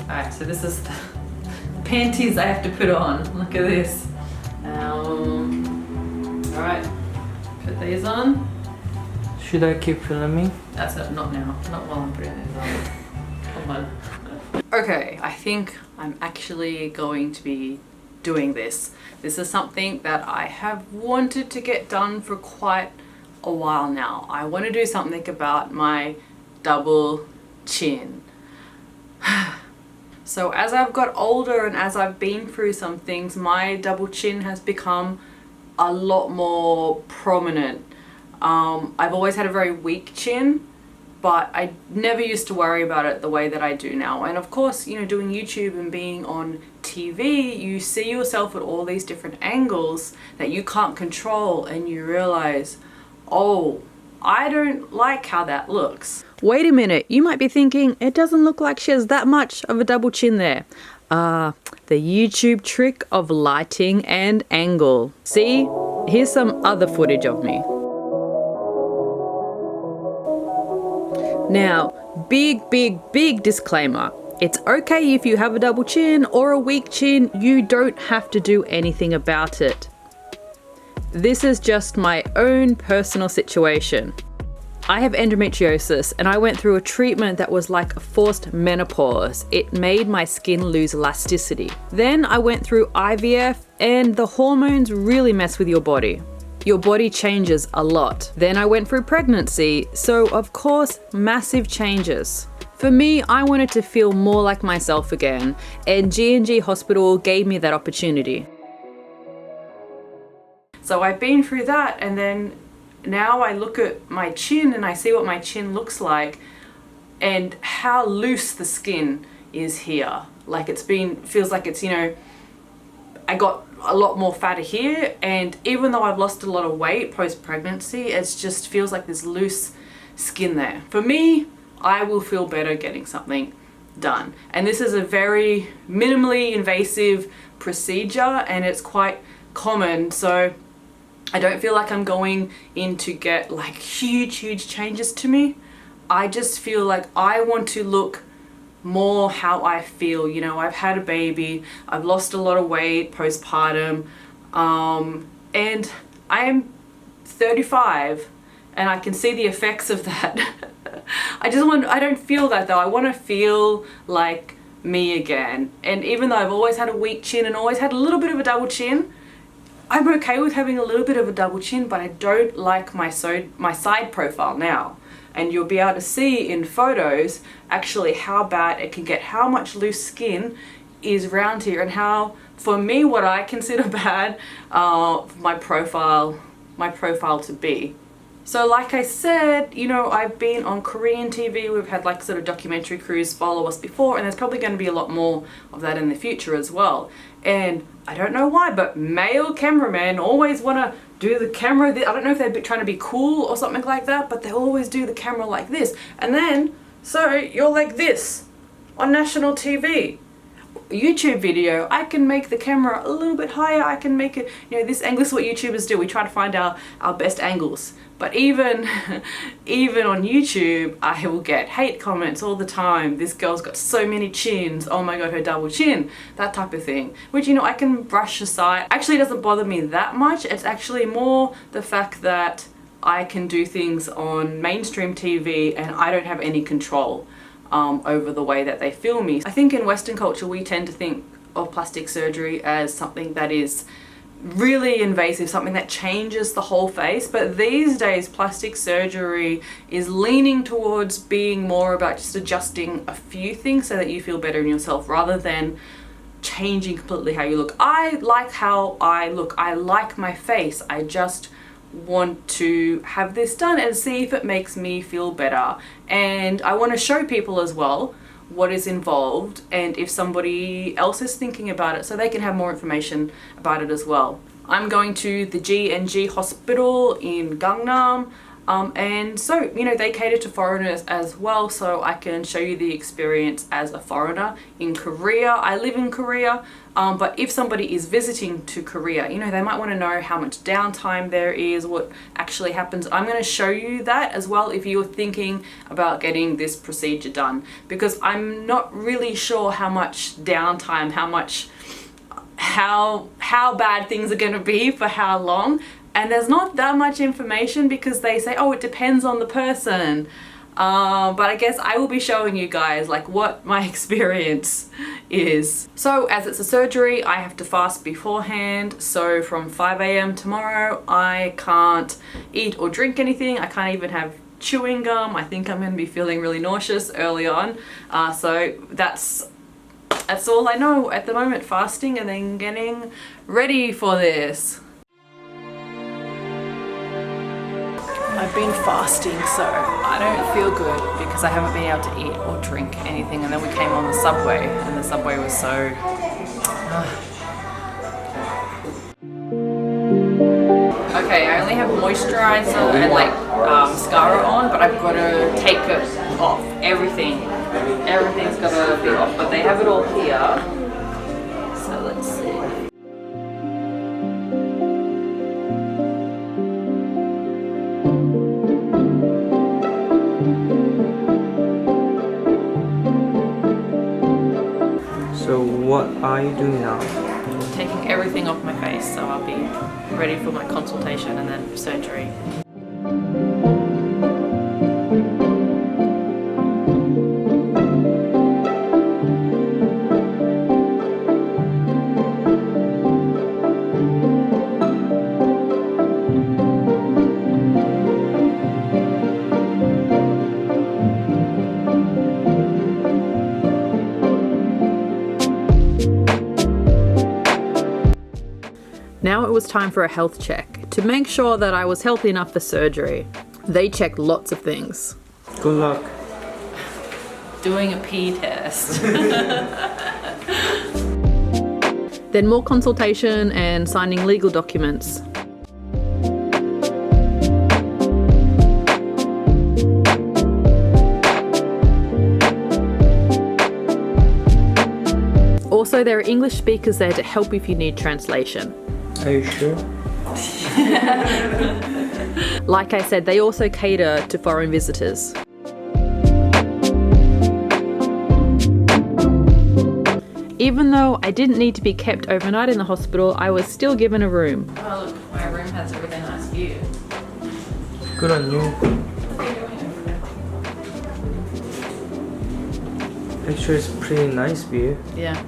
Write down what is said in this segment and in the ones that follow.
Alright, so this is the panties I have to put on. Look at this. Alright, put these on. Should I keep filming? That's it, not now. Not while I'm putting these on. Come on. Okay, I think I'm actually going to be doing this. This is something that I have wanted to get done for quite a while now. I want to do something about my double chin. So as I've got older and as I've been through some things, my double chin has become a lot more prominent. I've always had a very weak chin, but I never used to worry about it the way that I do now. And of course, you know, doing YouTube and being on TV, you see yourself at all these different angles that you can't control, and you realize, oh, I don't like how that looks. Wait a minute, you might be thinking, it doesn't look like she has that much of a double chin there. The YouTube trick of lighting and angle. See, here's some other footage of me. Now, big disclaimer. It's okay if you have a double chin or a weak chin, you don't have to do anything about it. This is just my own personal situation. I have endometriosis and I went through a treatment that was like a forced menopause. It made my skin lose elasticity. Then I went through IVF and the hormones really mess with your body. Your body changes a lot. Then I went through pregnancy, so of course, massive changes. For me, I wanted to feel more like myself again, and GNG Hospital gave me that opportunity. So I've been through that, and then now I look at my chin and I see what my chin looks like and how loose the skin is here. Like feels like it's, you know, I got a lot more fatter here, and even though I've lost a lot of weight post-pregnancy, it just feels like there's loose skin there. For me, I will feel better getting something done. And this is a very minimally invasive procedure and it's quite common, so I don't feel like I'm going in to get like huge changes to me. I just feel like I want to look more how I feel. You know, I've had a baby, I've lost a lot of weight postpartum, and I'm 35 and I can see the effects of that. I don't feel that though. I want to feel like me again. And even though I've always had a weak chin and always had a little bit of a double chin, I'm okay with having a little bit of a double chin, but I don't like my side profile now. And you'll be able to see in photos actually how bad it can get, how much loose skin is around here, and how, for me, what I consider bad, my profile to be. So like I said, you know, I've been on Korean TV, we've had like sort of documentary crews follow us before, and there's probably going to be a lot more of that in the future as well. And I don't know why, but male cameramen always want to do the camera. I don't know if they're trying to be cool or something like that, but they always do the camera like this. And then, so you're like this on national TV. YouTube video, I can make the camera a little bit higher, I can make it, you know, this angle. This is what YouTubers do, we try to find our best angles. But even on YouTube, I will get hate comments all the time. This girl's got so many chins, oh my god, her double chin, that type of thing. Which, you know, I can brush aside. Actually, it doesn't bother me that much. It's actually more the fact that I can do things on mainstream TV and I don't have any control over the way that they film me. I think in Western culture we tend to think of plastic surgery as something that is really invasive, something that changes the whole face, but these days plastic surgery is leaning towards being more about just adjusting a few things so that you feel better in yourself rather than changing completely how you look. I like how I look, I like my face, I just want to have this done and see if it makes me feel better. And I want to show people as well what is involved and if somebody else is thinking about it so they can have more information about it as well. I'm going to the GNG Hospital in Gangnam And so, you know, they cater to foreigners as well, so I can show you the experience as a foreigner in Korea. I live in Korea, but if somebody is visiting to Korea, you know, they might want to know how much downtime there is, what actually happens. I'm going to show you that as well if you're thinking about getting this procedure done, because I'm not really sure how much downtime, how bad things are going to be for how long. And there's not that much information because they say, oh, it depends on the person. But I guess I will be showing you guys like what my experience is. So as it's a surgery, I have to fast beforehand. So from 5 a.m. tomorrow, I can't eat or drink anything. I can't even have chewing gum. I think I'm going to be feeling really nauseous early on. So that's all I know at the moment, fasting and then getting ready for this. I've been fasting, so I don't feel good because I haven't been able to eat or drink anything, and then we came on the subway and the subway was so... Okay, I only have moisturizer and like mascara on, but I've got to take it off. Everything's got to be off, but they have it all here. So let's see. So what are you doing now? Taking everything off my face, so I'll be ready for my consultation and then surgery. Now it was time for a health check to make sure that I was healthy enough for surgery. They checked lots of things. Good luck. Doing a pee test. Then more consultation and signing legal documents. Also, there are English speakers there to help if you need translation. Are you sure? Like I said, they also cater to foreign visitors. Even though I didn't need to be kept overnight in the hospital, I was still given a room. Oh look, my room has a really nice view. Good on you. What are you doing over there? Actually, it's a pretty nice view. Yeah.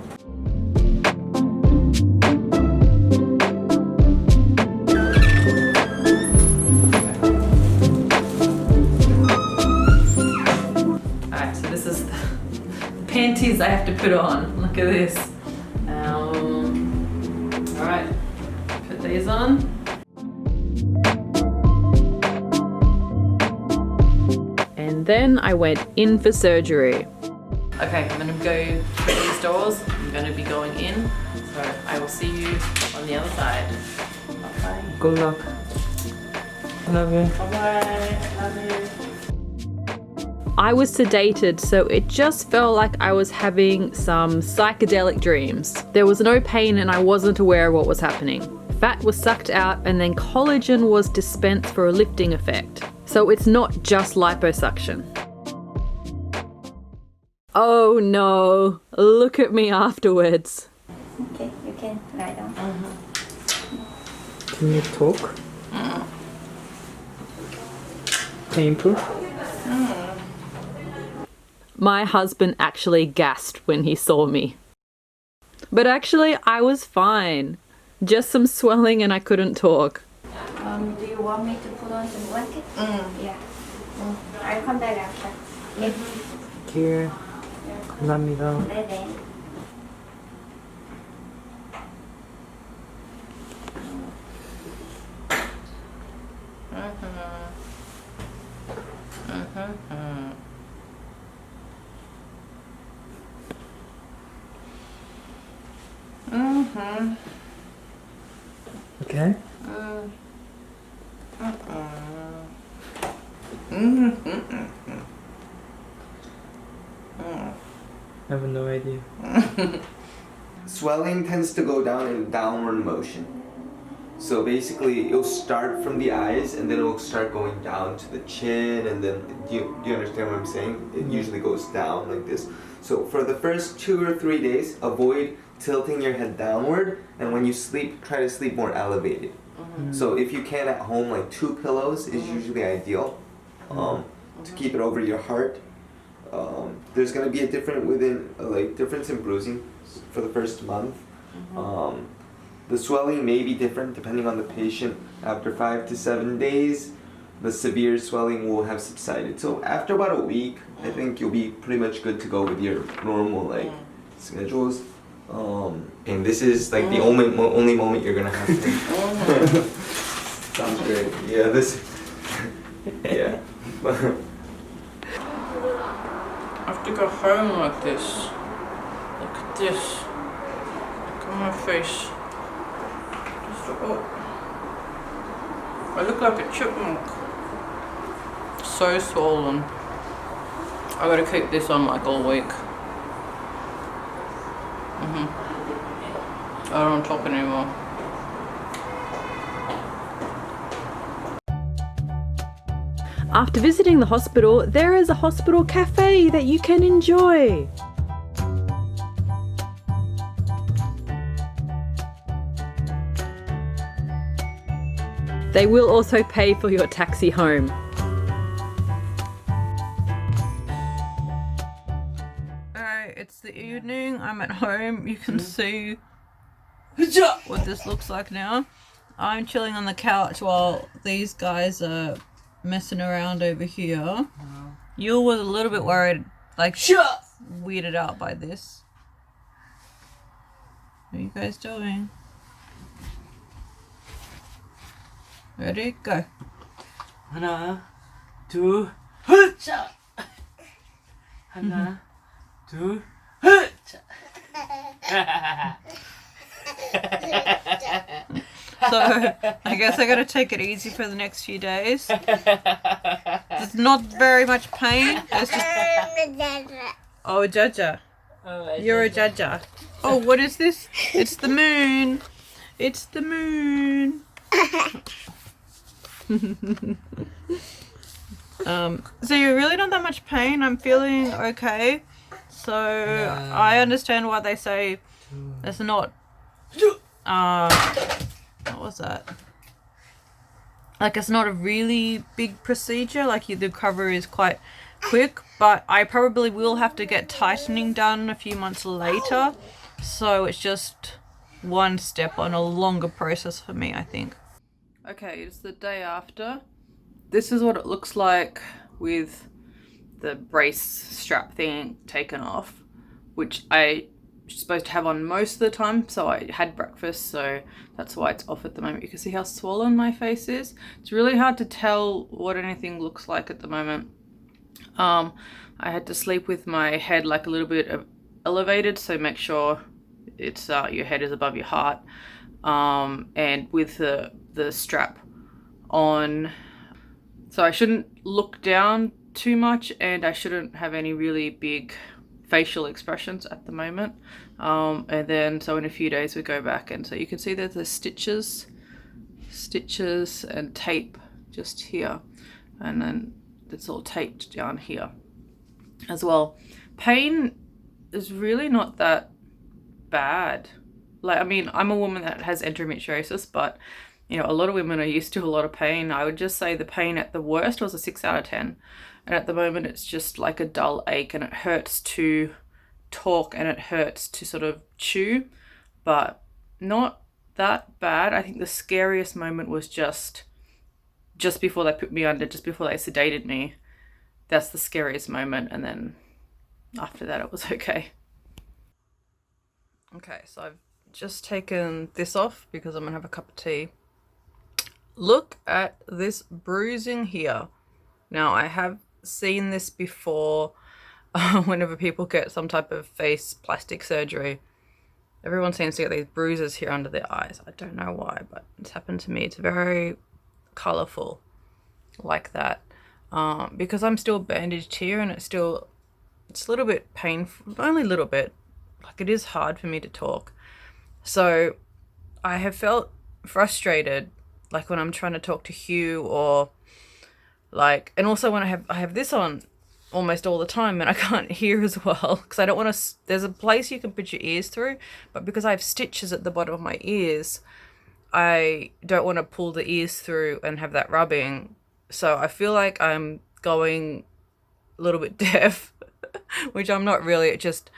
Panties I have to put on. Look at this. Alright, put these on. And then I went in for surgery. Okay, I'm gonna go through these doors. I'm gonna be going in. So I will see you on the other side. Bye. Good luck. Love you. Bye. Love you. I was sedated, so it just felt like I was having some psychedelic dreams. There was no pain and I wasn't aware of what was happening. Fat was sucked out and then collagen was dispensed for a lifting effect. So it's not just liposuction. Oh no, look at me afterwards. Okay, you can lie down. Can you talk? Painful? My husband actually gasped when he saw me. But actually, I was fine. Just some swelling and I couldn't talk. Do you want me to put on some blanket? Yeah. I'll come back after. Yeah. Here. 감사합니다. 네네. Okay. I have no idea. Swelling tends to go down in downward motion. So basically, it'll start from the eyes and then it'll start going down to the chin, and then do you understand what I'm saying? It usually goes down like this. So for the first 2 or 3 days, avoid tilting your head downward, and when you sleep, try to sleep more elevated. So if you can at home, like 2 pillows is usually ideal to keep it over your heart. There's gonna be a difference in bruising for the first month. The swelling may be different depending on the patient. After 5 to 7 days, the severe swelling will have subsided. So after about a week, I think you'll be pretty much good to go with your normal schedules. And this is like the only moment you're gonna have to. Sounds great. Yeah, this. Yeah. I have to go home like this. Look at this. Look at my face. I look like a chipmunk. So swollen. I gotta keep this on like all week. I don't talk anymore. After visiting the hospital, there is a hospital cafe that you can enjoy. They will also pay for your taxi home. Alright, it's the evening. I'm at home. You can see what this looks like now. I'm chilling on the couch while these guys are messing around over here. You was a little bit worried, like weirded out by this. What are you guys doing? Ready? Go. 하나, 둘, 흐차. 하나, 둘, 흐차. So, I guess I gotta take it easy for the next few days. There's not very much pain. It's just... Oh, Jaja. You're a Jaja. Oh, what is this? It's the moon. It's the moon. So you're really not that much pain. I'm feeling okay. So I understand why they say it's not what was that? Like, it's not a really big procedure, like the recovery is quite quick, but I probably will have to get tightening done a few months later. So it's just one step on a longer process for me, I think. Okay, it's the day after. This is what it looks like with the brace strap thing taken off, which I supposed to have on most of the time. So I had breakfast, so that's why it's off at the moment. You can see how swollen my face is. It's really hard to tell what anything looks like at the moment. I had to sleep with my head like a little bit elevated, so make sure it's your head is above your heart, and with the strap on, so I shouldn't look down too much, and I shouldn't have any really big facial expressions at the moment. And then so in a few days we go back, and so you can see that there's stitches and tape just here, and then it's all taped down here as well. Pain is really not that bad. Like, I mean, I'm a woman that has endometriosis, but you know, a lot of women are used to a lot of pain. I would just say the pain at the worst was a 6 out of 10. And at the moment it's just like a dull ache, and it hurts to talk and it hurts to sort of chew, but not that bad. I think the scariest moment was just before they put me under, just before they sedated me. That's the scariest moment, and then after that it was okay. Okay, so I've just taken this off because I'm gonna have a cup of tea. Look at this bruising here. Now, I have seen this before whenever people get some type of face plastic surgery. Everyone seems to get these bruises here under their eyes. I don't know why, but it's happened to me. It's very colourful like that. Because I'm still bandaged here and it's still it's a little bit painful, only a little bit. Like, it is hard for me to talk. So I have felt frustrated, like when I'm trying to talk to Hugh, or like, and also when I have this on almost all the time and I can't hear as well, because I don't want to, there's a place you can put your ears through, but because I have stitches at the bottom of my ears, I don't want to pull the ears through and have that rubbing. So I feel like I'm going a little bit deaf, which I'm not really. It just,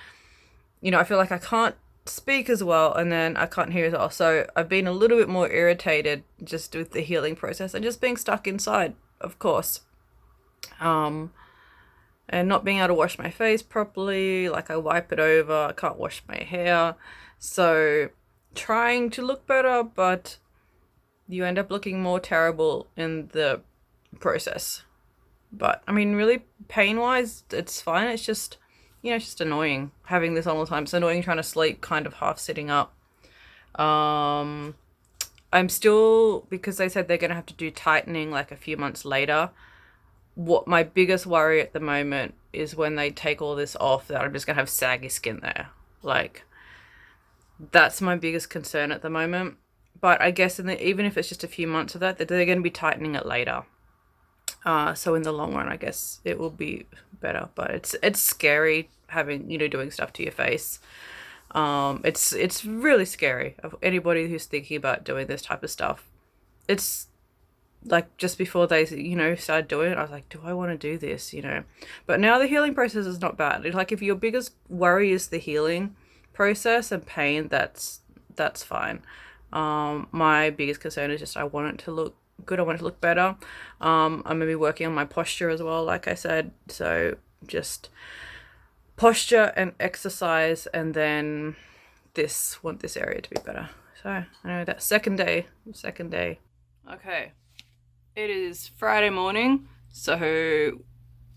you know, I feel like I can't speak as well, and then I can't hear as well. So I've been a little bit more irritated just with the healing process and just being stuck inside, of course. And not being able to wash my face properly, like I wipe it over, I can't wash my hair. So trying to look better, but you end up looking more terrible in the process. But I mean, really pain-wise, it's fine. It's just, you know, it's just annoying having this all the time. It's annoying trying to sleep kind of half sitting up. I'm still, because they said they're going to have to do tightening like a few months later. What my biggest worry at the moment is when they take all this off, that I'm just going to have saggy skin there. Like, that's my biggest concern at the moment. But I guess even if it's just a few months of that, they're going to be tightening it later. So in the long run, I guess it will be better. But it's scary having, you know, doing stuff to your face. It's really scary of anybody who's thinking about doing this type of stuff. It's like, just before they, you know, started doing it, I was like, do I want to do this, you know? But now the healing process is not bad. Like, if your biggest worry is the healing process and pain, that's fine. My biggest concern is just I want it to look good. I want it to look better. I'm going to be working on my posture as well, like I said. So just posture and exercise, and then want this area to be better. So I know that second day. Okay. It is Friday morning, so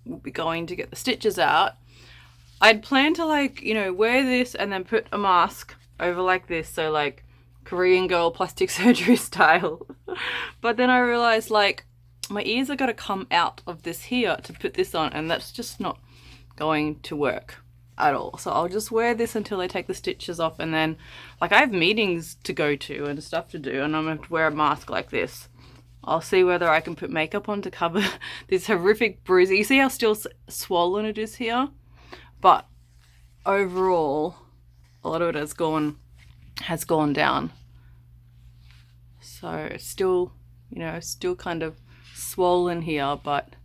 we'll be going to get the stitches out. I'd planned to, like, you know, wear this and then put a mask over like this, so like Korean girl plastic surgery style. But then I realized, like, my ears are going to come out of this here to put this on, and that's just not going to work at all. So I'll just wear this until I take the stitches off, and then, like, I have meetings to go to and stuff to do, and I'm going to have to wear a mask like this. I'll see whether I can put makeup on to cover this horrific bruise. You see how still swollen it is here? But overall, a lot of it has gone down. So it's still, you know, still kind of swollen here, but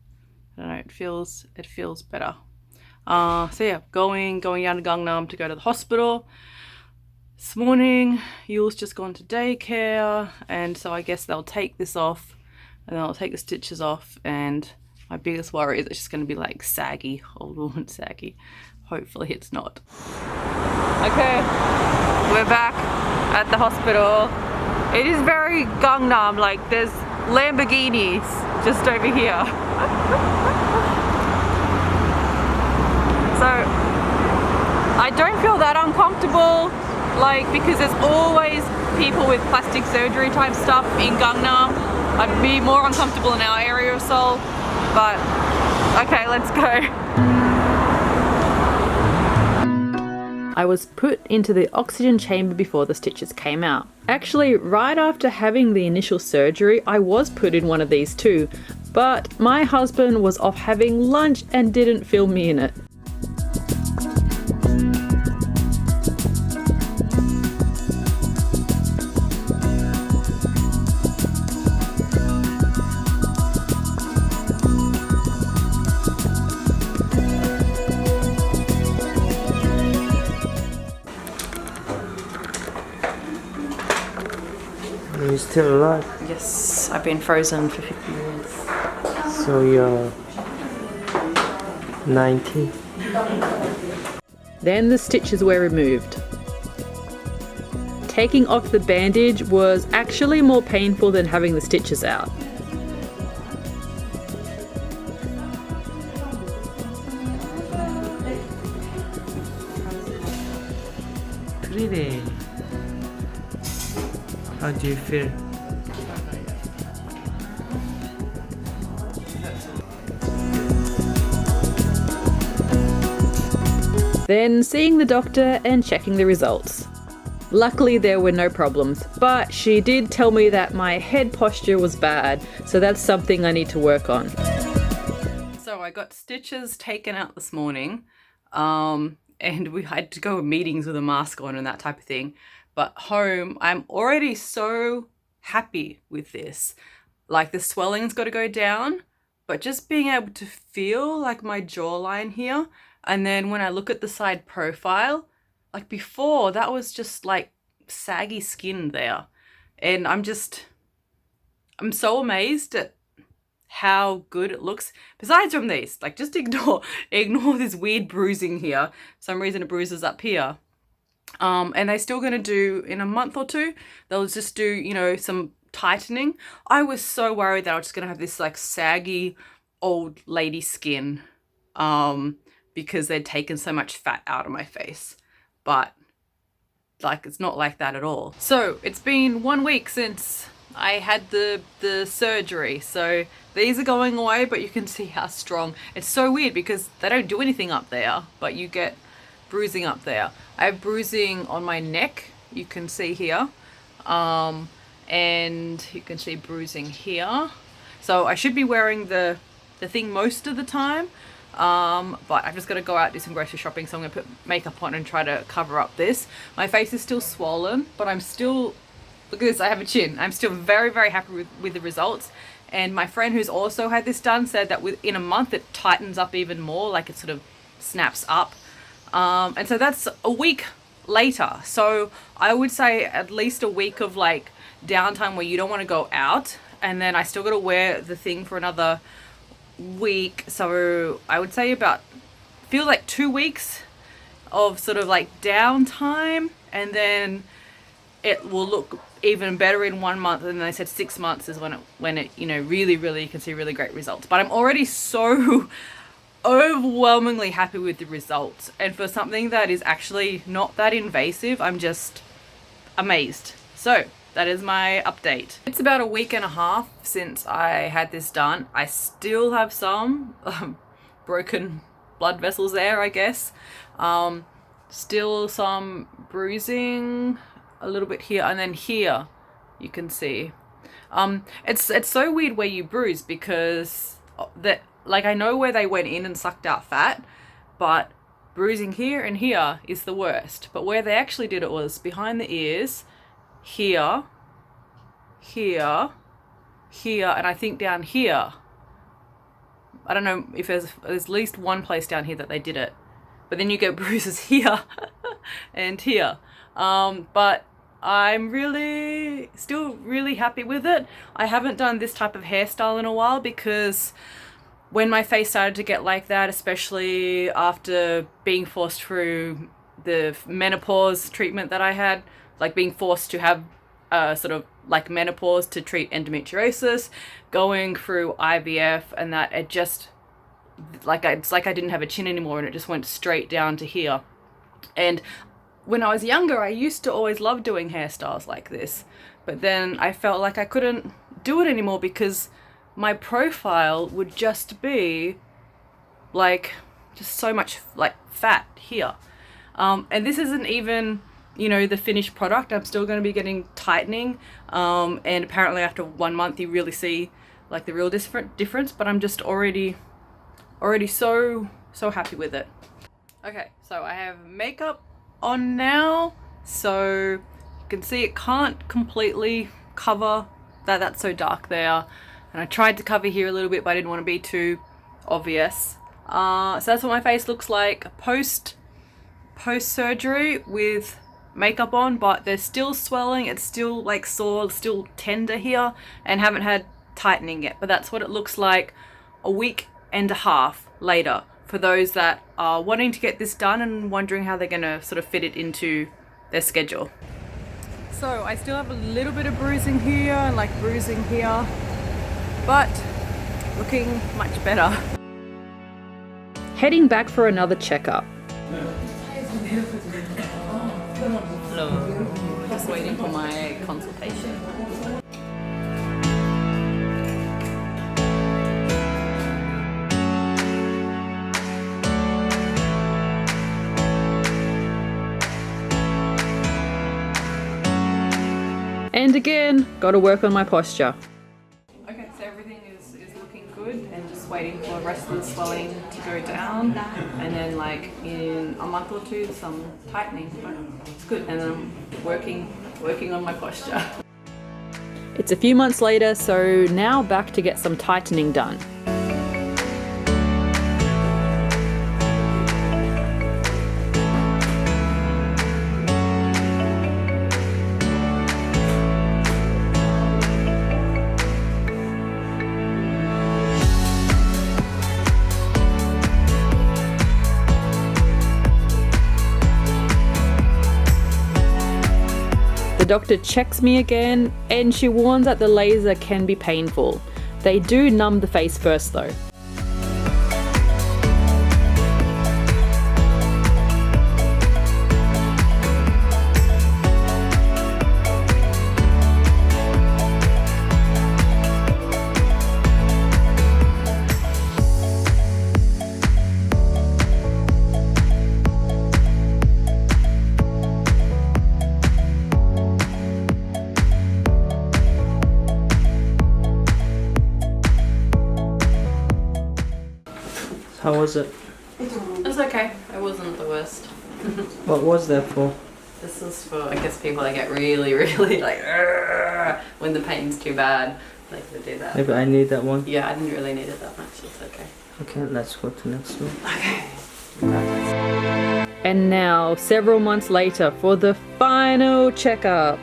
I don't know, it feels better. So yeah, going down to Gangnam to go to the hospital. This morning, Yule's just gone to daycare, and so I guess they'll take this off, and then I'll take the stitches off, and my biggest worry is it's just going to be like saggy, old woman saggy. Hopefully it's not. Okay, we're back at the hospital. It is very Gangnam, like there's Lamborghinis just over here. So I don't feel that uncomfortable, like, because there's always people with plastic surgery type stuff in Gangnam. I'd be more uncomfortable in our area of Seoul, but okay, let's go. I was put into the oxygen chamber before the stitches came out. Actually, right after having the initial surgery, I was put in one of these too, but my husband was off having lunch and didn't film me in it. Are you still alive? Yes, I've been frozen for 50 years. So you're 19? Then the stitches were removed. Taking off the bandage was actually more painful than having the stitches out. Pretty. How do you feel? then seeing the doctor and checking the results. Luckily there were no problems, but she did tell me that my head posture was bad, so that's something I need to work on. So I got stitches taken out this morning, and we had to go to meetings with a mask on and that type of thing. But home, I'm already so happy with this. Like the swelling's got to go down, but just being able to feel like my jawline here, and then when I look at the side profile, like before that was just like saggy skin there. And I'm so amazed at how good it looks. Besides from these, like just ignore this weird bruising here. For some reason it bruises up here. And they're still going to do, in a month or two, they'll just do, you know, some tightening. I was so worried that I was just going to have this like saggy old lady skin because they'd taken so much fat out of my face. But like it's not like that at all. So it's been 1 week since I had the surgery. So these are going away, but you can see how strong. It's so weird because they don't do anything up there, but you get bruising up there. I have bruising on my neck, you can see here. And you can see bruising here. So I should be wearing the thing most of the time. But I've just got to go out, do some grocery shopping, so I'm going to put makeup on and try to cover up this. My face is still swollen, but I'm still, look at this, I have a chin. I'm still very, very happy with the results. And my friend who's also had this done said that within a month it tightens up even more, like it sort of snaps up. And so that's a week later. So I would say at least a week of like downtime where you don't want to go out. And then I still got to wear the thing for another week. So I would say feel like 2 weeks of sort of like downtime, and then it will look even better in 1 month. And then they said 6 months is when it you know really you can see really great results. But I'm already so overwhelmingly happy with the results, and for something that is actually not that invasive, I'm just amazed. So that is my update. It's about a week and a half since I had this done. I still have some broken blood vessels there, I guess. Still some bruising a little bit here, and then here you can see. It's so weird where you bruise, because like I know where they went in and sucked out fat, but bruising here and here is the worst. But where they actually did it was behind the ears, here, here, and I think down here. I don't know if there's at least one place down here that they did it. But then you get bruises here and here. But I'm still really happy with it. I haven't done this type of hairstyle in a while, because when my face started to get like that, especially after being forced through the menopause treatment that I had, like being forced to have sort of like menopause to treat endometriosis, going through IVF, and that it just it's like I didn't have a chin anymore, and it just went straight down to here. And when I was younger, I used to always love doing hairstyles like this, but then I felt like I couldn't do it anymore because my profile would just be like just so much like fat here. And this isn't even, you know, the finished product. I'm still going to be getting tightening, and apparently after 1 month you really see like the real difference, but I'm just already so happy with it. Okay, so I have makeup on now, so you can see it can't completely cover that's so dark there, and I tried to cover here a little bit, but I didn't want to be too obvious. So that's what my face looks like post surgery with makeup on, but there's still swelling, it's still like sore, still tender here, and haven't had tightening yet. But that's what it looks like a week and a half later, for those that are wanting to get this done and wondering how they're gonna sort of fit it into their schedule. So I still have a little bit of bruising here and like bruising here, but looking much better. Heading back for another checkup. Hello. Just waiting for my consultation. And again, gotta work on my posture. Okay, so everything is looking good and just waiting for the rest of the swelling to go down. And then like in a month or two, some tightening. But it's good. And then I'm working on my posture. It's a few months later, so now back to get some tightening done. The doctor checks me again, and she warns that the laser can be painful. They do numb the face first though. How was it? It's okay. It wasn't the worst. What was that for? This is for, I guess, people that get really, really like, "Argh," when the pain's too bad. Like to do that. Maybe I need that one. Yeah, I didn't really need it that much. It's okay. Okay, let's go to next one. Okay. And now, several months later, for the final checkup.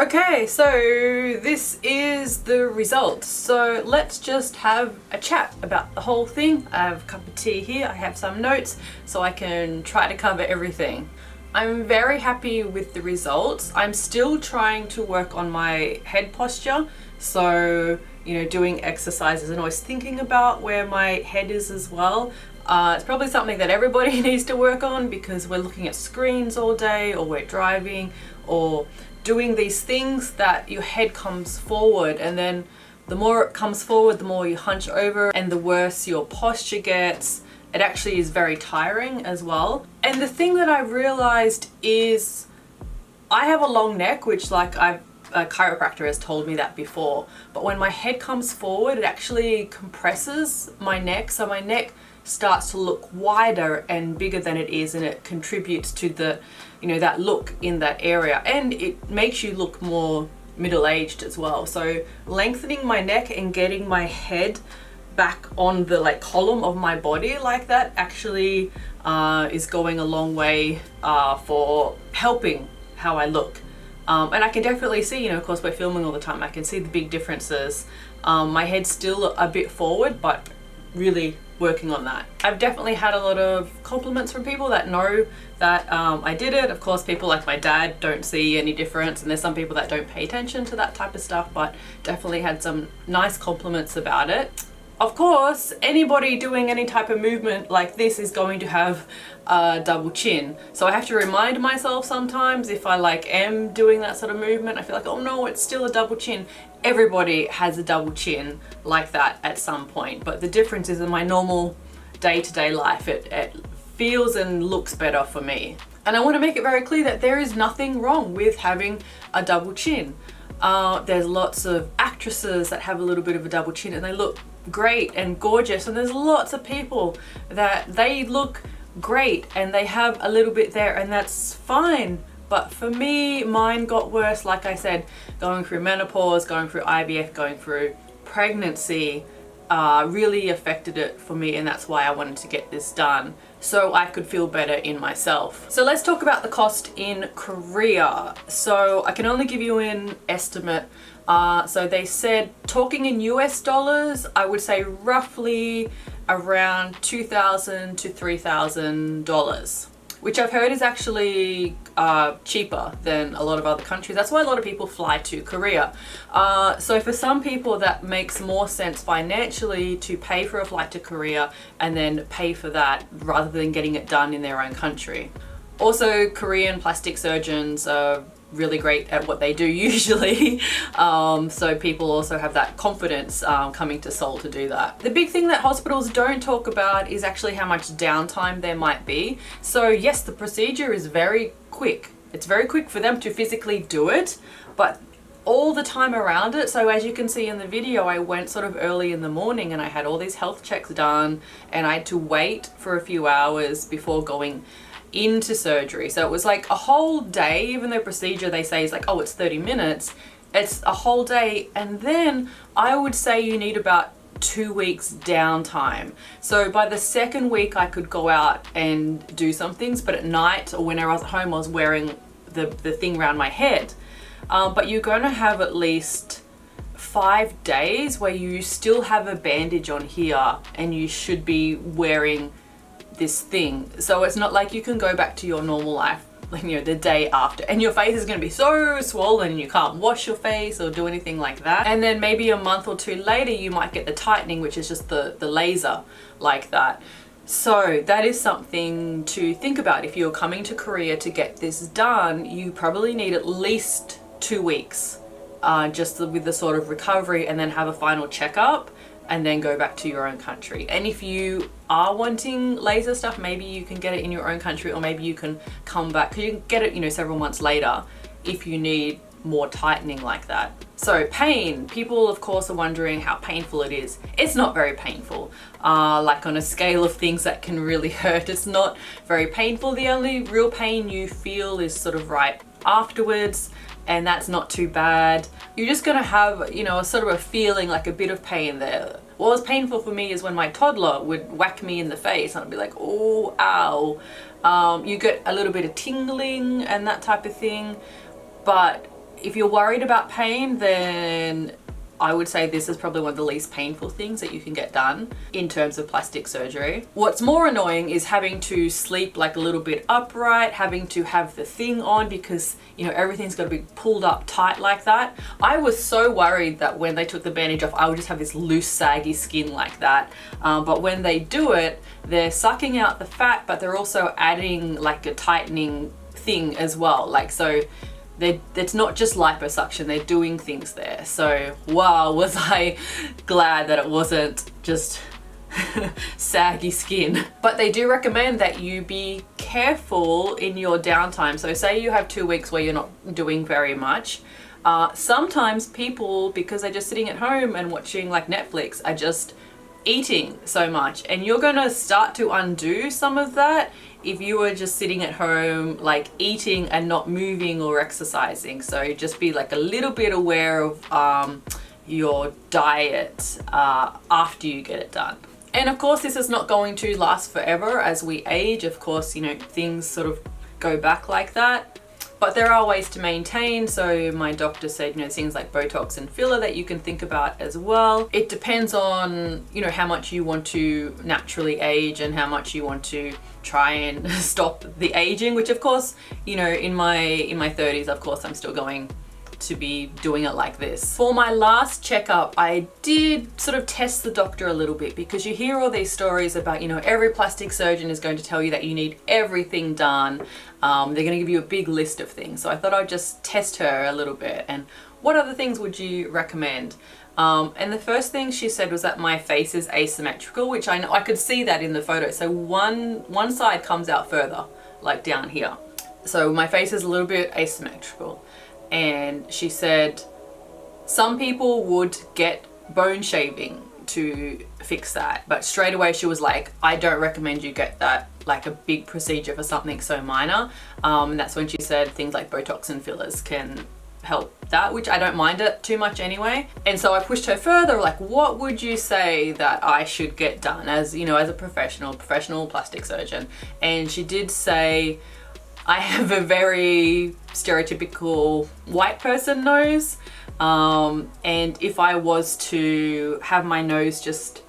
Okay, so this is the result. So let's just have a chat about the whole thing. I have a cup of tea here, I have some notes, so I can try to cover everything. I'm very happy with the results. I'm still trying to work on my head posture. So, you know, doing exercises and always thinking about where my head is as well. It's probably something that everybody needs to work on because we're looking at screens all day, or we're driving, or doing these things that your head comes forward, and then the more it comes forward, the more you hunch over and the worse your posture gets. It actually is very tiring as well. And the thing that I realized is I have a long neck, which like a chiropractor has told me that before, but when my head comes forward, it actually compresses my neck, so my neck starts to look wider and bigger than it is, and it contributes to the, you know, that look in that area, and it makes you look more middle-aged as well. So lengthening my neck and getting my head back on the like column of my body like that actually is going a long way for helping how I look. And I can definitely see, you know, of course we're filming all the time, I can see the big differences. My head's still a bit forward, but really working on that. I've definitely had a lot of compliments from people that know that I did it. Of course, people like my dad don't see any difference, and there's some people that don't pay attention to that type of stuff, but definitely had some nice compliments about it. Of course, anybody doing any type of movement like this is going to have a double chin. So I have to remind myself sometimes if I like am doing that sort of movement, I feel like, oh no, it's still a double chin. Everybody has a double chin like that at some point, but the difference is in my normal day-to-day life, it feels and looks better for me. And I want to make it very clear that there is nothing wrong with having a double chin. There's lots of actresses that have a little bit of a double chin and they look great and gorgeous, and there's lots of people that they look great and they have a little bit there, and that's fine. But for me, mine got worse, like I said, going through menopause, going through IVF, going through pregnancy, really affected it for me, and that's why I wanted to get this done so I could feel better in myself. So let's talk about the cost in Korea. So I can only give you an estimate. So they said, talking in US dollars, I would say roughly around $2,000 to $3,000, which I've heard is actually cheaper than a lot of other countries. That's why a lot of people fly to Korea. So for some people that makes more sense financially to pay for a flight to Korea and then pay for that rather than getting it done in their own country. Also, Korean plastic surgeons are really great at what they do usually. So people also have that confidence coming to Seoul to do that. The big thing that hospitals don't talk about is actually how much downtime there might be. So yes, the procedure is very quick. It's very quick for them to physically do it, but all the time around it. So as you can see in the video, I went sort of early in the morning and I had all these health checks done and I had to wait for a few hours before going into surgery. So it was like a whole day, even though procedure they say is like, oh, it's 30 minutes, it's a whole day. And then I would say you need about 2 weeks downtime. So by the second week I could go out and do some things, but at night or when I was at home I was wearing the thing around my head. But you're going to have at least 5 days where you still have a bandage on here and you should be wearing this thing. So it's not like you can go back to your normal life, like, you know, the day after, and your face is going to be so swollen and you can't wash your face or do anything like that. And then maybe a month or two later you might get the tightening, which is just the laser like that. So that is something to think about. If you're coming to Korea to get this done, you probably need at least 2 weeks just with the sort of recovery, and then have a final checkup and then go back to your own country. And if you are wanting laser stuff, maybe you can get it in your own country, or maybe you can come back, because you can get it, you know, several months later if you need more tightening like that. So pain, people of course are wondering how painful it is. It's not very painful. Like on a scale of things that can really hurt, it's not very painful. The only real pain you feel is sort of right afterwards, and that's not too bad. You're just gonna have, you know, a sort of a feeling, like a bit of pain there. What was painful for me is when my toddler would whack me in the face and I'd be like, oh, ow. You get a little bit of tingling and that type of thing. But if you're worried about pain, then I would say this is probably one of the least painful things that you can get done in terms of plastic surgery. What's more annoying is having to sleep like a little bit upright, having to have the thing on because, you know, everything's got to be pulled up tight like that. I was so worried that when they took the bandage off, I would just have this loose, saggy skin like that. But when they do it, they're sucking out the fat, but they're also adding like a tightening thing as well. Like, so it's not just liposuction, they're doing things there. So wow, was I glad that it wasn't just saggy skin. But they do recommend that you be careful in your downtime. So say you have 2 weeks where you're not doing very much. Sometimes people, because they're just sitting at home and watching like Netflix, are just eating so much, and you're gonna start to undo some of that if you were just sitting at home like eating and not moving or exercising. So just be like a little bit aware of your diet after you get it done. And of course this is not going to last forever. As we age, of course, you know, things sort of go back like that. But there are ways to maintain. So my doctor said, you know, things like Botox and filler that you can think about as well. It depends on, you know, how much you want to naturally age and how much you want to try and stop the aging, which of course, you know, in my 30s, of course, I'm still going to be doing it like this. For my last checkup, I did sort of test the doctor a little bit, because you hear all these stories about, you know, every plastic surgeon is going to tell you that you need everything done. They're going to give you a big list of things. So I thought I'd just test her a little bit. And what other things would you recommend? And the first thing she said was that my face is asymmetrical, which I know I could see that in the photo. So one side comes out further, like down here. So my face is a little bit asymmetrical. And she said some people would get bone shaving to fix that, but straight away she was like, I don't recommend you get that, like a big procedure for something so minor. And that's when she said things like Botox and fillers can help that, which I don't mind it too much anyway. And so I pushed her further, like, what would you say that I should get done as, you know, as a professional plastic surgeon? And she did say I have a very stereotypical white person nose. And if I was to have my nose just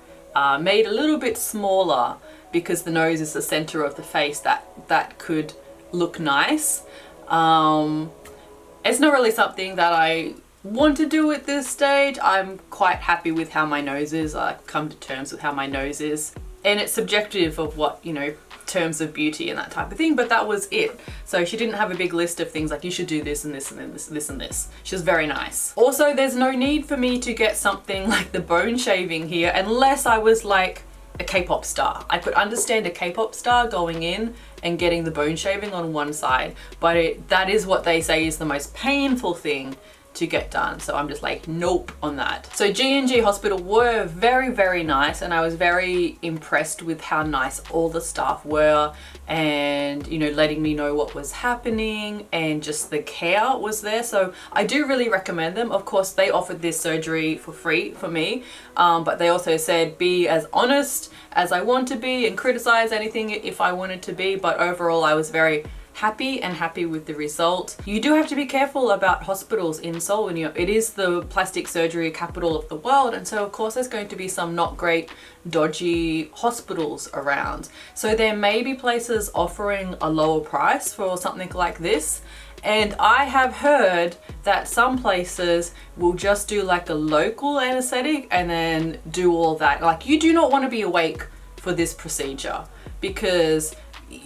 made a little bit smaller, because the nose is the center of the face, that could look nice. It's not really something that I want to do at this stage. I'm quite happy with how my nose is. I've come to terms with how my nose is. And it's subjective of what, you know, terms of beauty and that type of thing, but that was it. So she didn't have a big list of things like you should do this and this and then this and this. She was very nice. Also, there's no need for me to get something like the bone shaving here unless I was like a K-pop star. I could understand a K-pop star going in and getting the bone shaving on one side, but that is what they say is the most painful thing to get done. So I'm just like, nope on that. So GNG Hospital were very, very nice, and I was very impressed with how nice all the staff were, and, you know, letting me know what was happening, and just the care was there. So I do really recommend them. Of course, they offered this surgery for free for me, but they also said be as honest as I want to be and criticize anything if I wanted to be. But overall, I was very happy with the result. You do have to be careful about hospitals in Seoul. And it is the plastic surgery capital of the world, and so of course there's going to be some not great, dodgy hospitals around. So there may be places offering a lower price for something like this, and I have heard that some places will just do like a local anesthetic and then do all that. Like, you do not want to be awake for this procedure because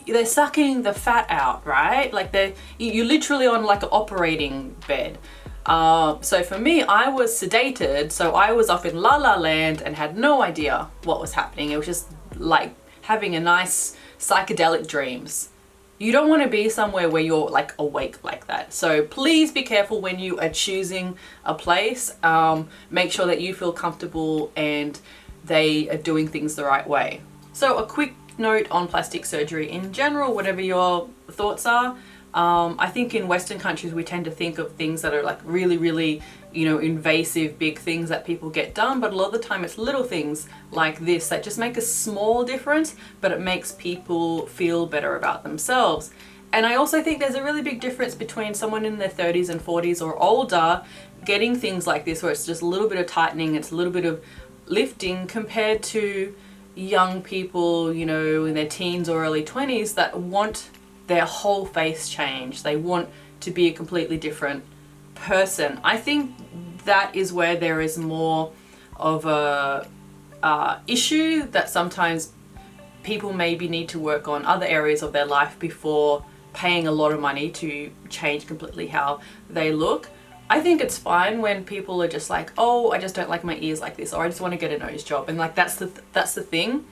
they're sucking the fat out, right? Like you're literally on like an operating bed. So for me, I was sedated, so I was up in La La Land and had no idea what was happening. It was just like having a nice psychedelic dreams. You don't want to be somewhere where you're like awake like that. So please be careful when you are choosing a place. Make sure that you feel comfortable and they are doing things the right way. So a quick note on plastic surgery in general, whatever your thoughts are. I think in Western countries we tend to think of things that are like really, really, you know, invasive big things that people get done, but a lot of the time it's little things like this that just make a small difference, but it makes people feel better about themselves. And I also think there's a really big difference between someone in their 30s and 40s or older getting things like this, where it's just a little bit of tightening, it's a little bit of lifting, compared to young people, you know, in their teens or early 20s that want their whole face changed. They want to be a completely different person. I think that is where there is more of a issue, that sometimes people maybe need to work on other areas of their life before paying a lot of money to change completely how they look. I think it's fine when people are just like, oh, I just don't like my ears like this, or I just want to get a nose job, and like that's the thing.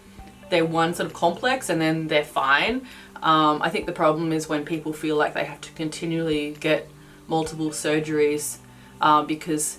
They're one sort of complex and then they're fine. I think the problem is when people feel like they have to continually get multiple surgeries because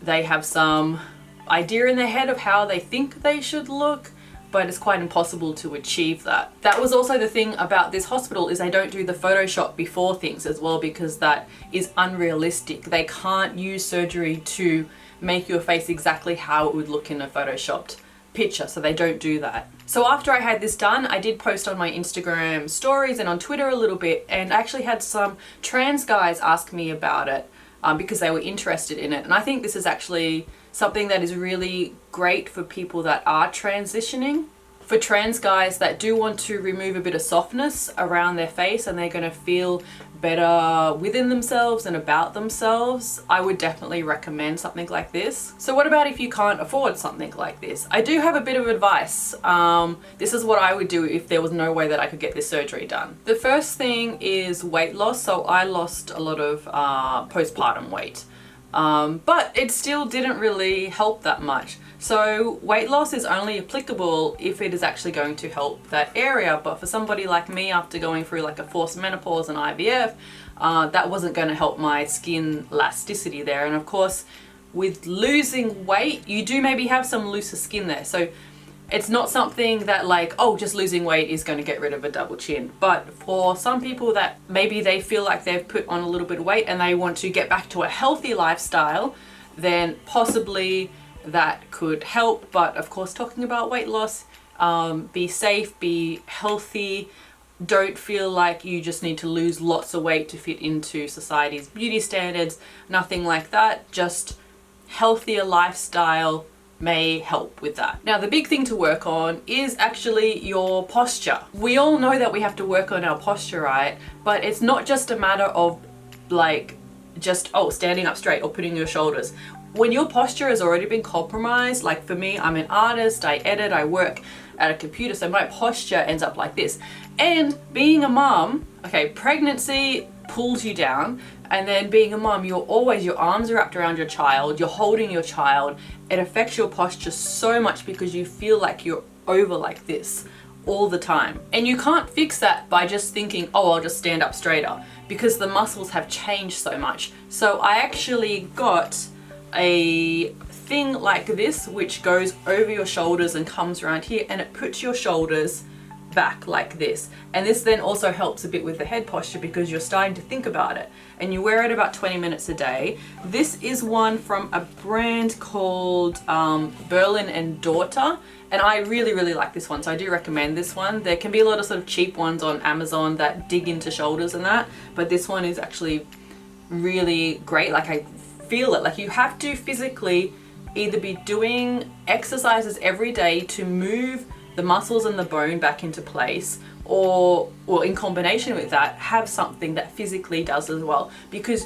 they have some idea in their head of how they think they should look, but it's quite impossible to achieve that. That was also the thing about this hospital, is they don't do the Photoshop before things as well, because that is unrealistic. They can't use surgery to make your face exactly how it would look in a Photoshopped picture, so they don't do that. So after I had this done, I did post on my Instagram stories and on Twitter a little bit, and I actually had some trans guys ask me about it because they were interested in it. And I think this is actually something that is really great for people that are transitioning. For trans guys that do want to remove a bit of softness around their face and they're going to feel better within themselves and about themselves, I would definitely recommend something like this. So what about if you can't afford something like this? I do have a bit of advice. This is what I would do if there was no way that I could get this surgery done. The first thing is weight loss. So I lost a lot of postpartum weight, but it still didn't really help that much. So weight loss is only applicable if it is actually going to help that area. But for somebody like me, after going through like a forced menopause and IVF, that wasn't going to help my skin elasticity there. And of course, with losing weight, you do maybe have some looser skin there. So it's not something that like, oh, just losing weight is going to get rid of a double chin. But for some people that maybe they feel like they've put on a little bit of weight and they want to get back to a healthy lifestyle, then possibly that could help. But of course, talking about weight loss, be safe, be healthy. don't feel like you just need to lose lots of weight to fit into society's beauty standards, nothing like that. Just healthier lifestyle may help with that. Now, the big thing to work on is actually your posture. We all know that we have to work on our posture, right? But it's not just a matter of like just, oh, standing up straight or putting your shoulders. When your posture has already been compromised, like for me, I'm an artist, I edit, I work at a computer, so my posture ends up like this. And being a mom, okay, pregnancy pulls you down, and then being a mom, you're always, your arms are wrapped around your child, you're holding your child. It affects your posture so much because you feel like you're over like this all the time. And you can't fix that by just thinking, oh, I'll just stand up straighter, because the muscles have changed so much. So I actually got a thing like this which goes over your shoulders and comes around here, and it puts your shoulders back like this. And this then also helps a bit with the head posture because you're starting to think about it, and you wear it about 20 minutes a day. This is one from a brand called Berlin and Daughter, and I really like this one, so I do recommend this one. There can be a lot of sort of cheap ones on Amazon that dig into shoulders and that, but this one is actually really great. Like, I feel it. Like, you have to physically either be doing exercises every day to move the muscles and the bone back into place, or in combination with that, have something that physically does as well. Because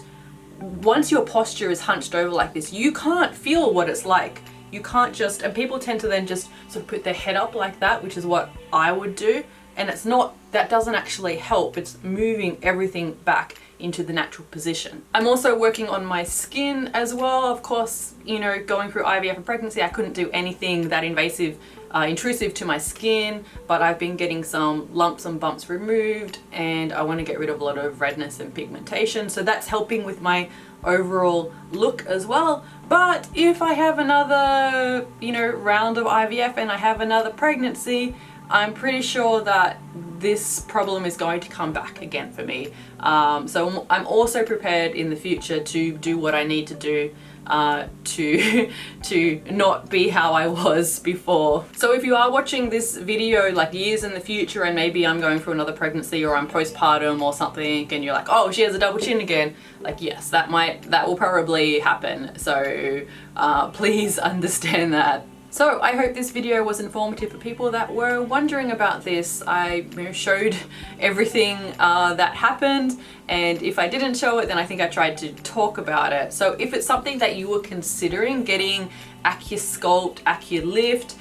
once your posture is hunched over like this, you can't feel what it's like. You can't just, and people tend to then just sort of put their head up like that, which is what I would do. And it's not, that doesn't actually help. It's moving everything back into the natural position. I'm also working on my skin as well. Of course, you know, going through IVF and pregnancy, I couldn't do anything that intrusive to my skin, but I've been getting some lumps and bumps removed, and I want to get rid of a lot of redness and pigmentation. So that's helping with my overall look as well. But if I have another, you know, round of IVF and I have another pregnancy, I'm pretty sure that this problem is going to come back again for me. So I'm also prepared in the future to do what I need to do to not be how I was before. So if you are watching this video like years in the future, and maybe I'm going through another pregnancy or I'm postpartum or something, and you're like, oh, she has a double chin again, like, yes, that will probably happen. So please understand that. So I hope this video was informative for people that were wondering about this. I showed everything that happened, and if I didn't show it, then I think I tried to talk about it. So if it's something that you were considering getting Accusculpt, Acculift,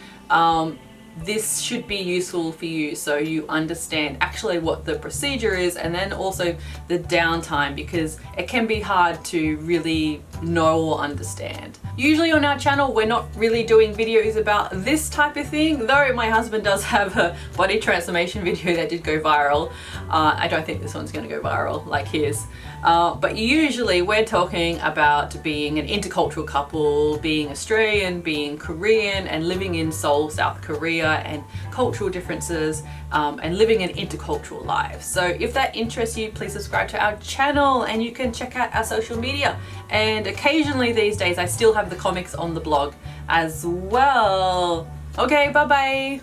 this should be useful for you, so you understand actually what the procedure is, and then also the downtime, because it can be hard to really know or understand. Usually on our channel, we're not really doing videos about this type of thing, though my husband does have a body transformation video that did go viral. I don't think this one's going to go viral like his. But usually we're talking about being an intercultural couple, being Australian, being Korean, and living in Seoul, South Korea, and cultural differences, and living an intercultural life. So if that interests you, please subscribe to our channel, and you can check out our social media. And occasionally these days I still have the comics on the blog as well. Okay, bye bye.